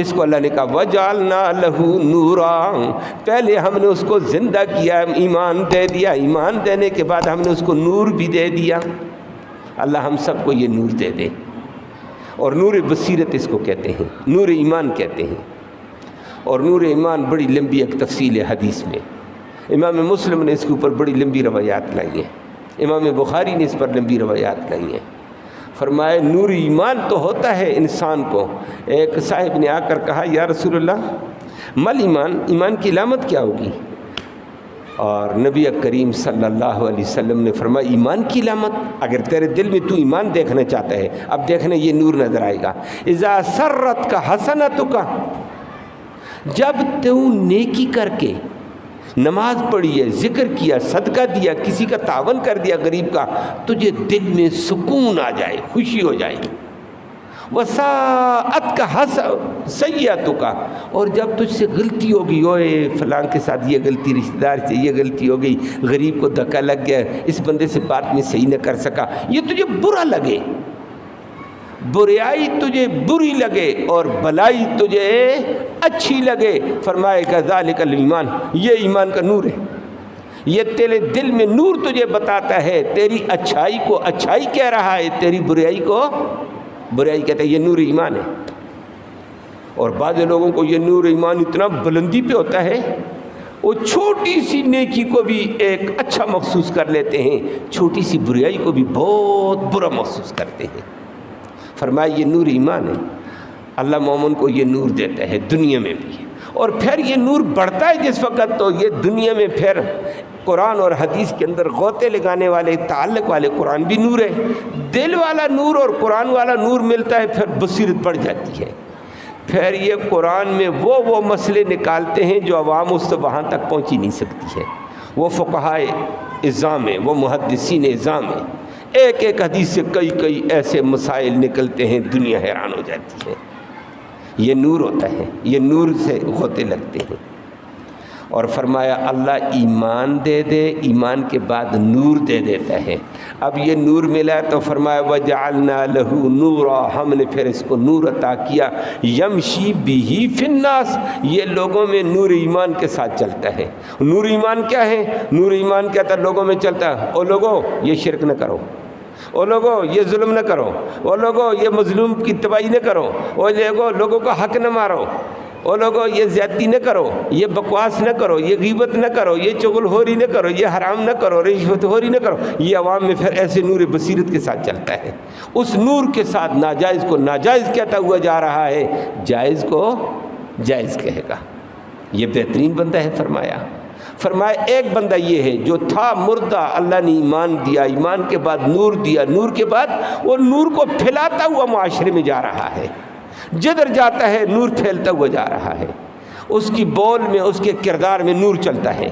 اس کو اللہ نے کہا وَجَعَلْنَا لَهُ نُورًا، پہلے ہم نے اس کو زندہ کیا، ایمان دے دیا، ایمان دینے کے بعد ہم نے اس کو نور بھی دے دیا۔ اللہ ہم سب کو یہ نور دے دے، اور نور بصیرت اس کو کہتے ہیں، نور ایمان کہتے ہیں۔ اور نور ایمان بڑی لمبی ایک تفصیل ہے حدیث میں، امام مسلم نے اس کے اوپر بڑی لمبی روایات لائی ہیں، امام بخاری نے اس پر لمبی روایات لائی ہیں۔ فرمایا نور ایمان تو ہوتا ہے انسان کو۔ ایک صاحب نے آ کر کہا یا رسول اللہ مل ایمان، ایمان کی علامت کیا ہوگی؟ اور نبی کریم صلی اللہ علیہ وسلم نے فرمایا ایمان کی علامت، اگر تیرے دل میں تو ایمان دیکھنا چاہتا ہے، اب دیکھنا یہ نور نظر آئے گا۔ اذا سرت کا حسنتک، جب تو نیکی کر کے نماز پڑھی ہے، ذکر کیا، صدقہ دیا، کسی کا تعاون کر دیا غریب کا، تجھے دل میں سکون آ جائے، خوشی ہو جائے۔ وساعت کا سیئتک، اور جب تجھ سے غلطی ہوگی، اوے فلاں کے ساتھ یہ غلطی، رشتہ دار سے یہ غلطی ہو گئی، غریب کو دھکا لگ گیا، اس بندے سے بات میں صحیح نہ کر سکا، یہ تجھے برا لگے، بریائی تجھے بری لگے اور بلائی تجھے اچھی لگے، فرمائے کہ ذالک الایمان، یہ ایمان کا نور ہے۔ یہ تیرے دل میں نور تجھے بتاتا ہے، تیری اچھائی کو اچھائی کہہ رہا ہے، تیری بریائی کو برائی کہتا ہے، یہ نور ایمان ہے۔ اور بعض لوگوں کو یہ نور ایمان اتنا بلندی پہ ہوتا ہے، وہ چھوٹی سی نیکی کو بھی ایک اچھا محسوس کر لیتے ہیں، چھوٹی سی بریائی کو بھی بہت برا محسوس کرتے ہیں۔ فرمایا یہ نور ایمان ہے۔ اللہ مومن کو یہ نور دیتا ہے دنیا میں بھی، اور پھر یہ نور بڑھتا ہے جس وقت، تو یہ دنیا میں پھر قرآن اور حدیث کے اندر غوطے لگانے والے، تعلق والے، قرآن بھی نور ہے، دل والا نور اور قرآن والا نور ملتا ہے، پھر بصیرت بڑھ جاتی ہے۔ پھر یہ قرآن میں وہ مسئلے نکالتے ہیں جو عوام اس سے وہاں تک پہنچ ہی نہیں سکتی ہے۔ وہ فقہائے اعظام ہیں، وہ محدثین اعظام ہیں، ایک ایک حدیث سے کئی ایسے مسائل نکلتے ہیں، دنیا حیران ہو جاتی ہے۔ یہ نور ہوتا ہے، یہ نور سے غوطے لگتے ہیں۔ اور فرمایا اللہ ایمان دے دے، ایمان کے بعد نور دے دیتا ہے۔ اب یہ نور ملا تو فرمایا وَجَعَلْنَا لَهُ نُورًا، ہم نے پھر اس کو نور عطا کیا، یمشی بِهِ فِی النَّاسِ، یہ لوگوں میں نور ایمان کے ساتھ چلتا ہے۔ نور ایمان کیا ہے؟ نور ایمان کہتا ہے لوگوں میں چلتا ہے، او لوگوں یہ شرک نہ کرو، او لوگوں یہ ظلم نہ کرو، او لوگوں یہ مظلوم کی تباہی نہ کرو، او لوگوں کا حق نہ مارو، او لوگوں یہ زیادتی نہ کرو، یہ بکواس نہ کرو، یہ غیبت نہ کرو، یہ چغل خوری نہ کرو، یہ حرام نہ کرو، رشوت خوری نہ کرو۔ یہ عوام میں پھر ایسے نور بصیرت کے ساتھ چلتا ہے، اس نور کے ساتھ ناجائز کو ناجائز کہتا ہوا جا رہا ہے، جائز کو جائز کہے گا۔ یہ بہترین بندہ ہے۔ فرمایا ایک بندہ یہ ہے جو تھا مردہ، اللہ نے ایمان دیا، ایمان کے بعد نور دیا، نور کے بعد وہ نور کو پھیلاتا ہوا معاشرے میں جا رہا ہے، جدھر جاتا ہے نور پھیلتا ہوا جا رہا ہے، اس کی بول میں، اس کے کردار میں نور چلتا ہے۔